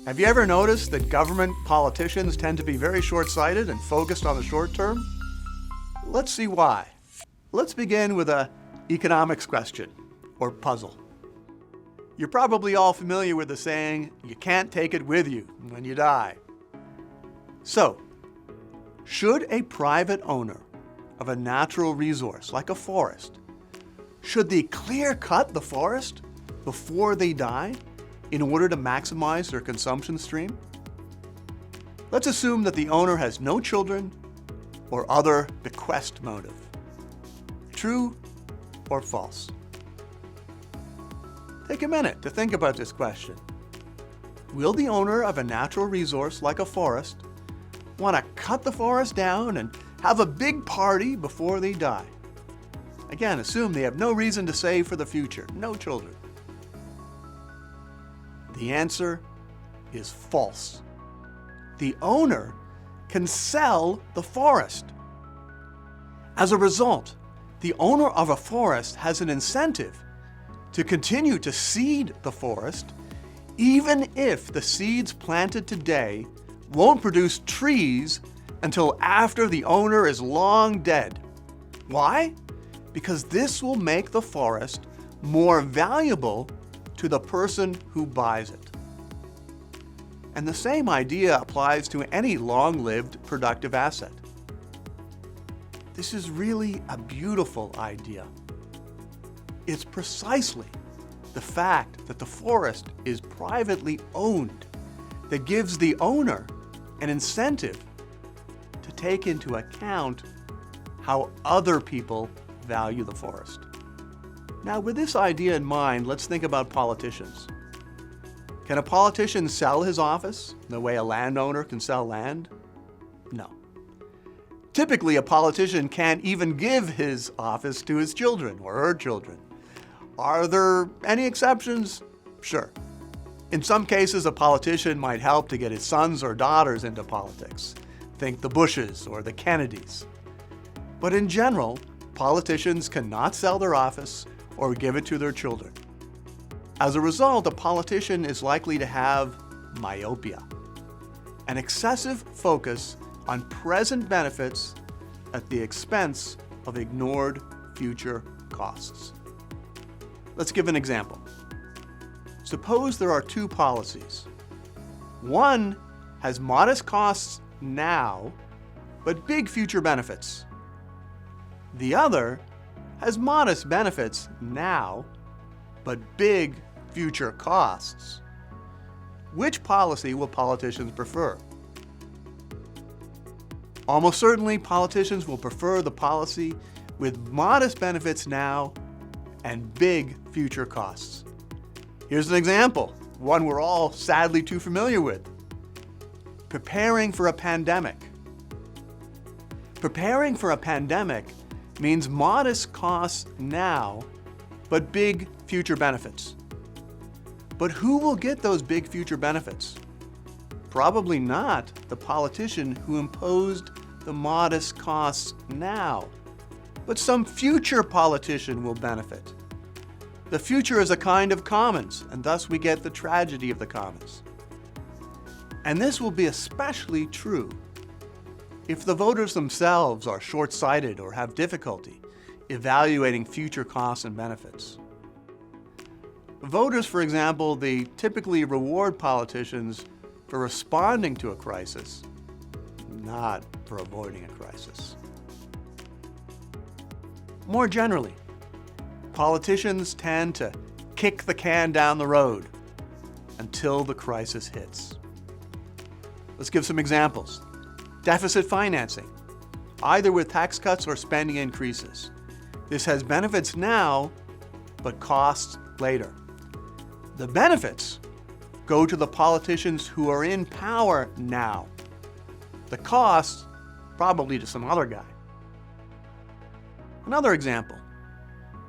Have you ever noticed that government politicians tend to be very short-sighted and focused on the short term? Let's see why. Let's begin with an economics question, or puzzle. You're probably all familiar with the saying, you can't take it with you when you die. So, should a private owner of a natural resource like a forest, should they clear-cut the forest before they die in order to maximize their consumption stream? Let's assume that the owner has no children or other bequest motive. True or false? Take a minute to think about this question. Will the owner of a natural resource like a forest want to cut the forest down and have a big party before they die? Again, assume they have no reason to save for the future, no children. The answer is false. The owner can sell the forest. As a result, the owner of a forest has an incentive to continue to seed the forest, even if the seeds planted today won't produce trees until after the owner is long dead. Why? Because this will make the forest more valuable to the person who buys it. And the same idea applies to any long-lived productive asset. This is really a beautiful idea. It's precisely the fact that the forest is privately owned that gives the owner an incentive to take into account how other people value the forest. Now, with this idea in mind, let's think about politicians. Can a politician sell his office the way a landowner can sell land? No. Typically, a politician can't even give his office to his children or her children. Are there any exceptions? Sure. In some cases, a politician might help to get his sons or daughters into politics. Think the Bushes or the Kennedys. But in general, politicians cannot sell their office or give it to their children. As a result, a politician is likely to have myopia, an excessive focus on present benefits at the expense of ignored future costs. Let's give an example. Suppose there are two policies. One has modest costs now, but big future benefits. The other has modest benefits now, but big future costs. Which policy will politicians prefer? Almost certainly, politicians will prefer the policy with modest benefits now and big future costs. Here's an example, one we're all sadly too familiar with. Preparing for a pandemic. Preparing for a pandemic means modest costs now, but big future benefits. But who will get those big future benefits? Probably not the politician who imposed the modest costs now, but some future politician will benefit. The future is a kind of commons, and thus we get the tragedy of the commons. And this will be especially true if the voters themselves are short-sighted or have difficulty evaluating future costs and benefits. Voters, for example, they typically reward politicians for responding to a crisis, not for avoiding a crisis. More generally, politicians tend to kick the can down the road until the crisis hits. Let's give some examples. Deficit financing, either with tax cuts or spending increases. This has benefits now, but costs later. The benefits go to the politicians who are in power now. The costs, probably to some other guy. Another example,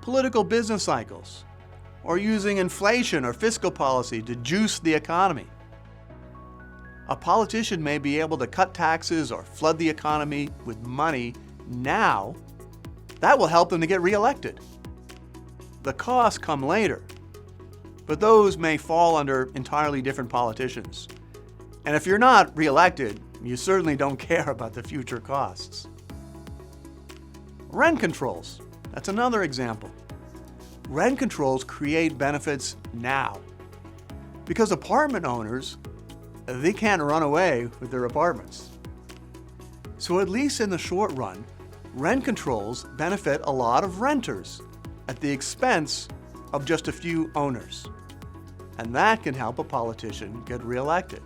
political business cycles, or using inflation or fiscal policy to juice the economy. A politician may be able to cut taxes or flood the economy with money now. That will help them to get reelected. The costs come later, but those may fall under entirely different politicians. And if you're not reelected, you certainly don't care about the future costs. Rent controls. That's another example. Rent controls create benefits now. Because apartment owners, they can't run away with their apartments. So at least in the short run, rent controls benefit a lot of renters at the expense of just a few owners. And that can help a politician get reelected.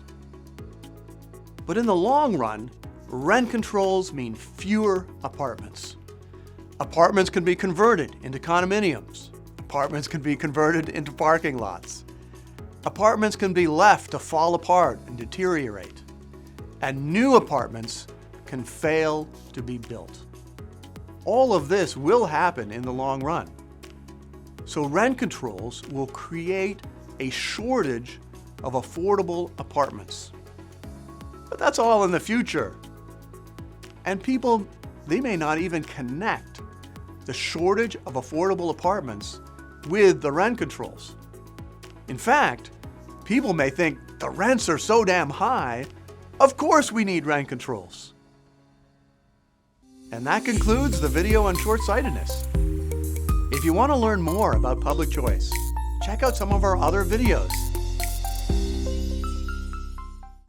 But in the long run, rent controls mean fewer apartments. Apartments can be converted into condominiums. Apartments can be converted into parking lots. Apartments can be left to fall apart and deteriorate. And new apartments can fail to be built. All of this will happen in the long run. So rent controls will create a shortage of affordable apartments. But that's all in the future. And people, they may not even connect the shortage of affordable apartments with the rent controls. In fact, people may think the rents are so damn high, of course we need rent controls. And that concludes the video on short-sightedness. If you want to learn more about public choice, check out some of our other videos.